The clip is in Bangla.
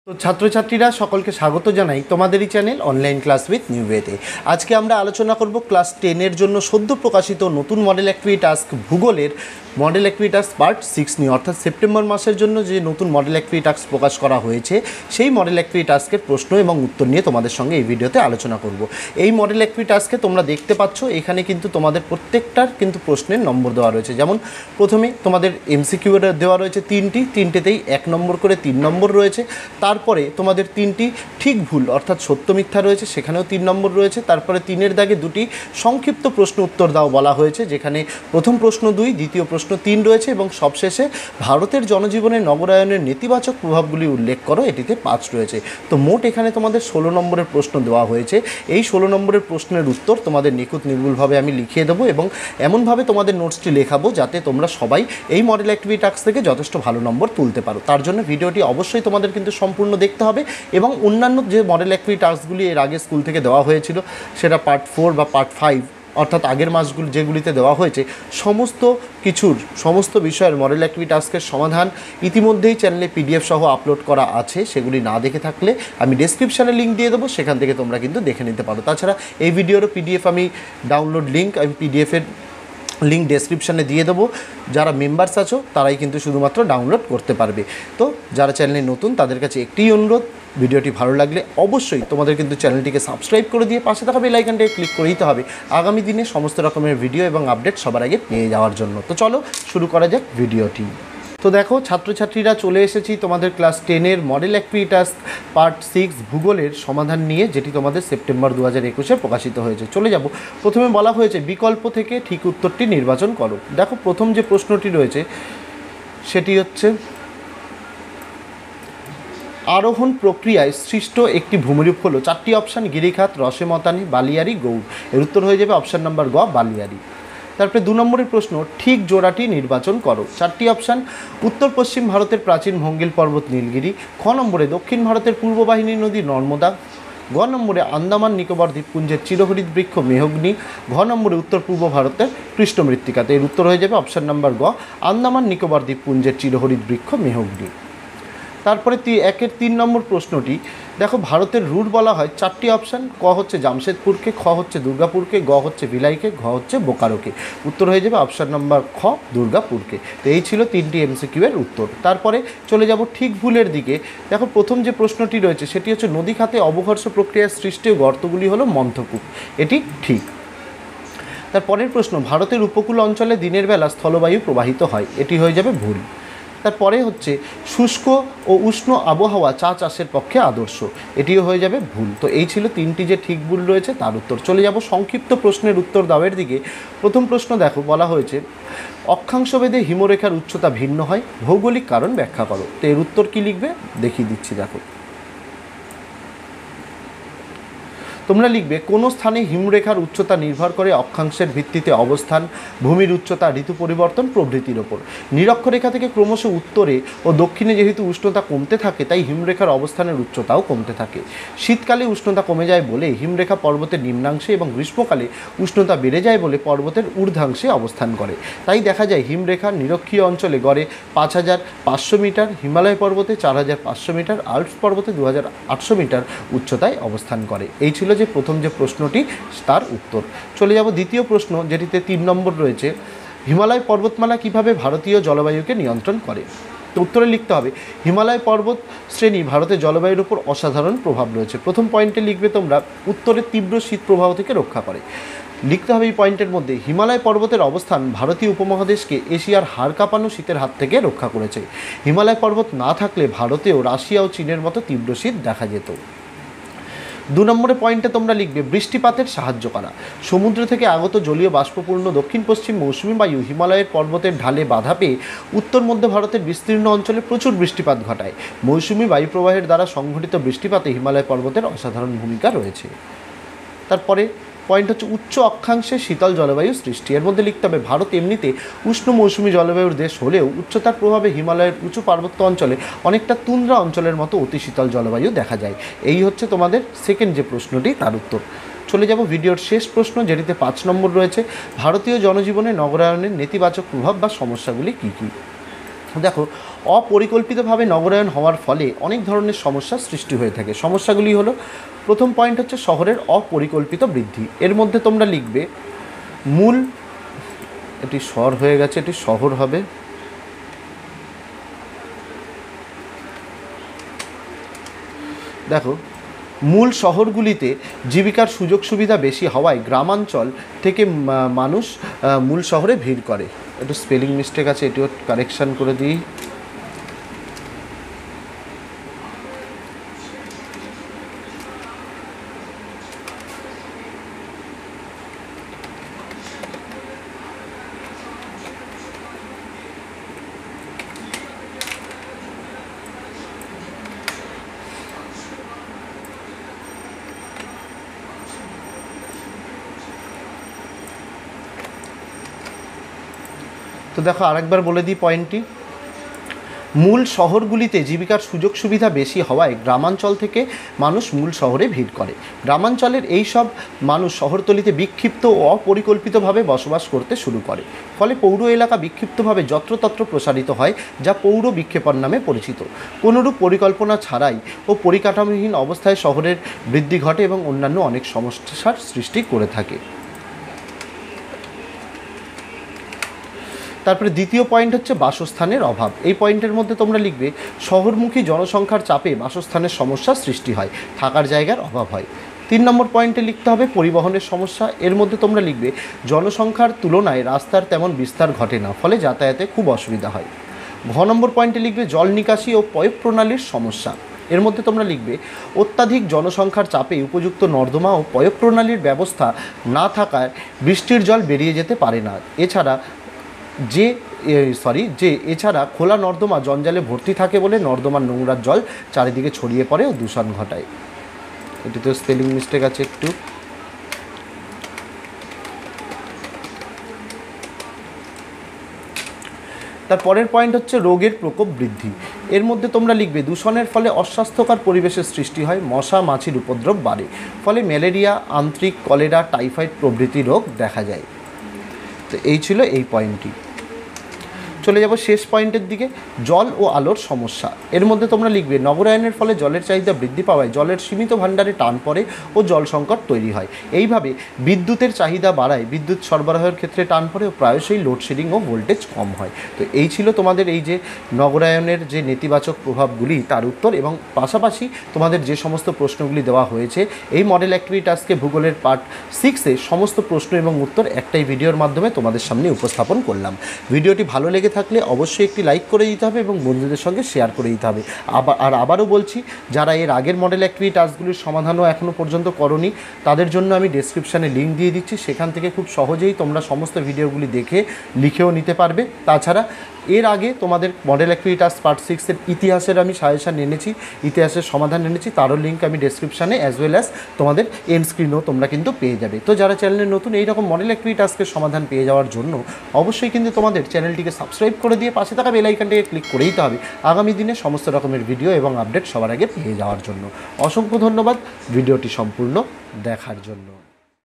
তো ছাত্রছাত্রীরা সকলকে স্বাগত জানাই তোমাদেরই channel online class with new ওয়েতে। আজকে আমরা আলোচনা করব ক্লাস 10-এর জন্য সদ্য প্রকাশিত নতুন মডেল অ্যাক্টিভিটি টাস্ক ভূগোলের মডেল অ্যাক্টিভিটি টাস্ক পার্ট 6 নিয়ে, অর্থাৎ সেপ্টেম্বর মাসের জন্য যে নতুন মডেল অ্যাক্টিভিটি টাস্ক প্রকাশ করা হয়েছে সেই মডেল অ্যাক্টিভিটি টাস্কের প্রশ্ন এবং উত্তর নিয়ে তোমাদের সঙ্গে এই ভিডিওতে আলোচনা করব। এই মডেল অ্যাক্টিভিটি টাস্কে তোমরা দেখতে পাচ্ছ এখানে কিন্তু তোমাদের প্রত্যেকটার কিন্তু প্রশ্নের নম্বর দেওয়া রয়েছে। যেমন প্রথমে তোমাদের এমসিকিউ দেওয়া রয়েছে তিনটেতেই 1 নম্বর করে 3 নম্বর রয়েছে। তারপরে তোমাদের 3টি ঠিক ভুল অর্থাৎ সত্য মিথ্যা রয়েছে, সেখানেও 3 নম্বর রয়েছে। তারপরে 3-এর দাগে 2টি সংক্ষিপ্ত প্রশ্ন উত্তর দাও বলা হয়েছে, যেখানে প্রথম প্রশ্ন 2, দ্বিতীয় প্রশ্ন 3 রয়েছে এবং সবশেষে ভারতের জনজীবনে নগরায়নের নেতিবাচক প্রভাবগুলি উল্লেখ করো, এটিতে 5 রয়েছে। তো মোট এখানে তোমাদের 16 নম্বরের প্রশ্ন দেওয়া হয়েছে। এই 16 নম্বরের প্রশ্নের উত্তর তোমাদের নিখুঁত নির্ভুলভাবে আমি লিখিয়ে দেবো এবং এমনভাবে তোমাদের নোটসটি লেখাবো যাতে তোমরা সবাই এই মডেল অ্যাক্টিভিটি টাস্ক থেকে যথেষ্ট ভালো নম্বর তুলতে পারো। তার জন্য ভিডিওটি অবশ্যই তোমাদের কিন্তু সম্পূর্ণ দেখতে হবে এবং অন্যান্য যে মডেল অ্যাক্টিভিটি টাস্কগুলি এর আগে স্কুল থেকে দেওয়া হয়েছিল, সেটা পার্ট 4 বা পার্ট 5 অর্থাৎ আগের মাসগুলি যেগুলিতে দেওয়া হয়েছে, সমস্ত বিষয়ের মডেল অ্যাক্টিভিটি টাস্কের সমাধান ইতিমধ্যেই চ্যানেলে পিডিএফ সহ আপলোড করা আছে। সেগুলি না দেখে থাকলে আমি ডেসক্রিপশানে লিঙ্ক দিয়ে দেবো, সেখান থেকে তোমরা কিন্তু দেখে নিতে পারো। তাছাড়া এই ভিডিওরও পিডিএফ আমি ডাউনলোড লিঙ্ক আমি পিডিএফের লিঙ্ক ডেসক্রিপশানে দিয়ে দেবো। যারা মেম্বার্স আছো তারাই কিন্তু শুধুমাত্র ডাউনলোড করতে পারবে। তো যারা চ্যানেলে নতুন তাদের কাছে একটিই অনুরোধ, ভিডিওটি ভালো লাগলে অবশ্যই তোমাদের কিন্তু চ্যানেলটিকে সাবস্ক্রাইব করে দিয়ে পাশে থাকা বেল আইকনটাকে ক্লিক করে দিতে হবে আগামী দিনে সমস্ত রকমের ভিডিও এবং আপডেট সবার আগে পেয়ে যাওয়ার জন্য। তো চলো শুরু করা যাক ভিডিওটি। তো দেখো ছাত্রছাত্রীরা, চলে এসেছি তোমাদের ক্লাস 10-এর মডেল অ্যাক্টিভিটি টাস্ক পার্ট 6 ভূগোলের সমাধান নিয়ে, যেটি তোমাদের সেপ্টেম্বর 2021-এ প্রকাশিত হয়েছে। চলে যাব। প্রথমে বলা হয়েছে বিকল্প থেকে ঠিক উত্তরটি নির্বাচন করো। দেখো প্রথম যে প্রশ্নটি রয়েছে সেটি হচ্ছে আরোহণ প্রক্রিয়ায় সৃষ্ট একটি ভূমিরূপ হলো, 4টি অপশান গিরিখাত, রসেমতানি, বালিয়ারি, গৌড়। এর উত্তর হয়ে যাবে অপশান নাম্বার গ, বালিয়ারি। তারপরে 2 নম্বরের প্রশ্ন ঠিক জোড়াটি নির্বাচন করো। 4টি অপশান উত্তর পশ্চিম ভারতের প্রাচীন ভঙ্গিল পর্বত নীলগিরি, খ নম্বরে দক্ষিণ ভারতের পূর্ব বাহিনী নদী নর্মদা, গ নম্বরে আন্দামান নিকোবর দ্বীপপুঞ্জের চিরহরিৎ বৃক্ষ মেহগনি, ঘ নম্বরে উত্তর পূর্ব ভারতের পৃষ্ঠমৃত্তিকাতে। এর উত্তর হয়ে যাবে অপশান নাম্বার গ, আন্দামান নিকোবর দ্বীপপুঞ্জের চিরহরিৎ বৃক্ষ মেহগনি। তারপরে 3 নম্বর প্রশ্নটি দেখো, ভারতের রুট বলা হয় 4টি অপশান, ক হচ্ছে জামশেদপুরকে, খ হচ্ছে দুর্গাপুরকে, গ হচ্ছে ভিলাইকে, ঘ হচ্ছে বোকারোকে। উত্তর হয়ে যাবে অপশান নাম্বার খ, দুর্গাপুরকে। তো এই ছিল 3টি এমসিকিউ এর উত্তর। তারপরে চলে যাব ঠিক ভুলের দিকে। দেখো প্রথম যে প্রশ্নটি রয়েছে সেটি হচ্ছে নদী খাতে অবঘর্ষ প্রক্রিয়ার সৃষ্টি গর্তগুলি হলো মন্থকূপ, এটি ঠিক। তারপরের প্রশ্ন ভারতের উপকূল অঞ্চলে দিনের বেলা স্থলবায়ু প্রবাহিত হয়, এটি হয়ে যাবে ভুল। তারপরে হচ্ছে শুষ্ক ও উষ্ণ আবহাওয়া চা চাষের পক্ষে আদর্শ, এটিও হয়ে যাবে ভুল। তো এই ছিল 3টি যে ঠিক ভুল রয়েছে তার উত্তর। চলে যাব সংক্ষিপ্ত প্রশ্নের উত্তর দাওয়ের দিকে। প্রথম প্রশ্ন দেখো, বলা হয়েছে অক্ষাংশভেদে হিমরেখার উচ্চতা ভিন্ন হয়, ভৌগোলিক কারণ ব্যাখ্যা করো। তো এর উত্তর কী লিখবে দেখিয়ে দিচ্ছি। দেখো তোমরা লিখবে কোনো স্থানে হিমরেখার উচ্চতা নির্ভর করে অক্ষাংশের ভিত্তিতে অবস্থান, ভূমির উচ্চতা, ঋতু পরিবর্তন প্রভৃতির ওপর। নিরক্ষরেখা থেকে ক্রমশ উত্তরে ও দক্ষিণে যেহেতু উষ্ণতা কমতে থাকে তাই হিমরেখার অবস্থানের উচ্চতাও কমতে থাকে। শীতকালে উষ্ণতা কমে যায় বলে হিমরেখা পর্বতের নিম্নাংশে এবং গ্রীষ্মকালে উষ্ণতা বেড়ে যায় বলে পর্বতের ঊর্ধ্বাংশে অবস্থান করে। তাই দেখা যায় হিমরেখা নিরক্ষীয় অঞ্চলে গড়ে 5500 মিটার, হিমালয় পর্বতে 4500 মিটার, আল্পস পর্বতে 2800 মিটার উচ্চতায় অবস্থান করে। এই ছিল যে প্রথম যে প্রশ্নটি তার উত্তর। চলে যাব দ্বিতীয় প্রশ্ন, যেটিতে 3 নম্বর রয়েছে হিমালয় পর্বতমালা কিভাবে ভারতীয় জলবায়ুকে নিয়ন্ত্রণ করে। তো উত্তরে লিখতে হবে হিমালয় পর্বত শ্রেণী ভারতের জলবায়ুর উপর অসাধারণ প্রভাব রয়েছে। প্রথম পয়েন্টে লিখবে তোমরা উত্তরের তীব্র শীত প্রবাহ থেকে রক্ষা করে। লিখতে হবে এই পয়েন্টের মধ্যে হিমালয় পর্বতের অবস্থান ভারতীয় উপমহাদেশকে এশিয়ার হাড় কাঁপানো শীতের হাত থেকে রক্ষা করেছে। হিমালয় পর্বত না থাকলে ভারতেও রাশিয়া ও চীনের মতো তীব্র শীত দেখা যেত। 2 নম্বরের পয়েন্টে তোমরা লিখবে বৃষ্টিপাতের সাহায্য করা। সমুদ্র থেকে আগত জলীয় বাষ্পপূর্ণ দক্ষিণ পশ্চিম মৌসুমী বায়ু হিমালয়ের পর্বতের ঢালে বাধা পেয়ে উত্তর মধ্য ভারতের বিস্তীর্ণ অঞ্চলে প্রচুর বৃষ্টিপাত ঘটায়। মৌসুমী বায়ুপ্রবাহের দ্বারা সংঘটিত বৃষ্টিপাতে হিমালয় পর্বতের অসাধারণ ভূমিকা রয়েছে। তারপরে পয়েন্ট হচ্ছে উচ্চ অক্ষাংশে শীতল জলবায়ু সৃষ্টি। এর মধ্যে লিখতে হবে ভারত এমনিতে উষ্ণ মৌসুমী জলবায়ুর দেশ হলেও উচ্চতার প্রভাবে হিমালয়ের উঁচু পার্বত্য অঞ্চলে অনেকটা তুন্দ্রা অঞ্চলের মতো অতি শীতল জলবায়ু দেখা যায়। এই হচ্ছে তোমাদের সেকেন্ড যে প্রশ্নটি তার উত্তর। চলে যাব ভিডিওর শেষ প্রশ্ন, যেটিতে 5 নম্বর রয়েছে ভারতীয় জনজীবনে নগরায়নের নেতিবাচক প্রভাব বা সমস্যাগুলি কী কী। দেখো, অপরিকল্পিতভাবে নগরায়ন হওয়ার ফলে অনেক ধরনের সমস্যার সৃষ্টি হয়ে থাকে। সমস্যাগুলি হলো, প্রথম পয়েন্ট হচ্ছে শহরের অপরিকল্পিত বৃদ্ধি। এর মধ্যে তোমরা লিখবে মূল, এটি শহর হয়ে গেছে, এটি শহর হবে। দেখো, মূল শহরগুলিতে জীবিকার সুযোগ সুবিধা বেশি হওয়ায় গ্রামাঞ্চল থেকে মানুষ মূল শহরে ভিড় করে। একটু স্পেলিং মিস্টেক আছে, এটিও কারেকশান করে দিই। তো দেখো, আরেকবার বলে দিই পয়েন্টটি। মূল শহরগুলিতে জীবিকার সুযোগ সুবিধা বেশি হওয়ায় গ্রামাঞ্চল থেকে মানুষ মূল শহরে ভিড় করে। গ্রামাঞ্চলের এই সব মানুষ শহরতলিতে বিক্ষিপ্ত ও অপরিকল্পিতভাবে বসবাস করতে শুরু করে। ফলে পৌর এলাকা বিক্ষিপ্তভাবে যত্রতত্র প্রসারিত হয়, যা পৌর বিক্ষেপণ নামে পরিচিত। কোনোরূপ পরিকল্পনা ছাড়াই ও পরিকাঠামোহীন অবস্থায় শহরের বৃদ্ধি ঘটে এবং অন্যান্য অনেক সমস্যার সৃষ্টি করে থাকে। তারপরে দ্বিতীয় পয়েন্ট হচ্ছে বাসস্থানের অভাব। এই পয়েন্টের মধ্যে তোমরা লিখবে শহরমুখী জনসংখ্যার চাপে বাসস্থানের সমস্যার সৃষ্টি হয়, থাকার জায়গার অভাব হয়। 3 নম্বর পয়েন্টে লিখতে হবে পরিবহনের সমস্যা। এর মধ্যে তোমরা লিখবে জনসংখ্যার তুলনায় রাস্তার তেমন বিস্তার ঘটে না, ফলে যাতায়াতে খুব অসুবিধা হয়। ঘ নম্বর পয়েন্টে লিখবে জল নিকাশি ও পয়োগ প্রণালীর সমস্যা। এর মধ্যে তোমরা লিখবে অত্যাধিক জনসংখ্যার চাপে উপযুক্ত নর্দমা ও পয়োগ প্রণালীর ব্যবস্থা না থাকায় বৃষ্টির জল বেরিয়ে যেতে পারে না। এছাড়া খোলা নর্দমা জঞ্জালে ভর্তি থাকে বলে নর্দমার নোংরার জল চারিদিকে ছড়িয়ে পড়ে ও দূষণ ঘটায়। এটিতে স্পেলিং মিস্টেক আছে একটু। তার পরের পয়েন্ট হচ্ছে রোগের প্রকোপ বৃদ্ধি। এর মধ্যে তোমরা লিখবে দূষণের ফলে অস্বাস্থ্যকর পরিবেশের সৃষ্টি হয়, মশা মাছির উপদ্রব বাড়ে, ফলে ম্যালেরিয়া, আন্ত্রিক, কলেরা, টাইফয়েড প্রভৃতি রোগ দেখা যায়। তো এই ছিল এই পয়েন্টটি। চলে যাব শেষ পয়েন্টের দিকে, জল ও আলোর সমস্যা। এর মধ্যে তোমরা লিখবে নগরায়নের ফলে জলের চাহিদা বৃদ্ধি পাওয়ায় জলের সীমিত ভাণ্ডারে টান পড়ে ও জল সংকট তৈরি হয়। এইভাবে বিদ্যুতের চাহিদা বাড়ায়, বিদ্যুৎ সরবরাহের ক্ষেত্রে টান পড়ে ও প্রায়শই লোডশেডিং ও ভোল্টেজ কম হয়। তো এই ছিল তোমাদের এই যে নগরায়নের যে নেতিবাচক প্রভাবগুলি তার উত্তর, এবং পাশাপাশি তোমাদের যে সমস্ত প্রশ্নগুলি দেওয়া হয়েছে এই মডেল অ্যাক্টিভিটি টাস্কে ভূগোলের পার্ট 6-এ সমস্ত প্রশ্ন এবং উত্তর একটাই ভিডিওর মাধ্যমে তোমাদের সামনে উপস্থাপন করলাম। ভিডিওটি ভালো লেগে থাকলে অবশ্যই একটি লাইক করে দিতে হবে এবং বন্ধুদের সঙ্গে শেয়ার করে দিতে হবে। আবারও বলছি, যারা এর আগের মডেল অ্যাক্টিভিটি টাস্কগুলির সমাধানও এখনও পর্যন্ত করনি তাদের জন্য আমি ডেসক্রিপশানে লিঙ্ক দিয়ে দিচ্ছি, সেখান থেকে খুব সহজেই তোমরা সমস্ত ভিডিওগুলি দেখে লিখেও নিতে পারবে। তাছাড়া এর আগে তোমাদের মডেল অ্যাক্টিভিটি টাস্ক পার্ট 6-এর ইতিহাসের আমি সাজেশান এনেছি, ইতিহাসের সমাধান এনেছি, তারও লিঙ্ক আমি ডেসক্রিপশানে অ্যাজ ওয়েল অ্যাজ তোমাদের এন্ড স্ক্রিনও তোমরা কিন্তু পেয়ে যাবে। তো যারা চ্যানেলে নতুন এইরকম মডেল অ্যাক্টিভিটি টাস্কের সমাধান পেয়ে যাওয়ার জন্য অবশ্যই কিন্তু তোমাদের চ্যানেলটিকে সাবস্ক্রাইব করে দিয়ে পাশে থাকা বেল আইকনটিকে ক্লিক করেই দিতে হবে আগামী দিনে সমস্ত রকমের ভিডিও এবং আপডেট সবার আগে পেয়ে যাওয়ার জন্য। অসংখ্য ধন্যবাদ ভিডিওটি সম্পূর্ণ দেখার জন্য।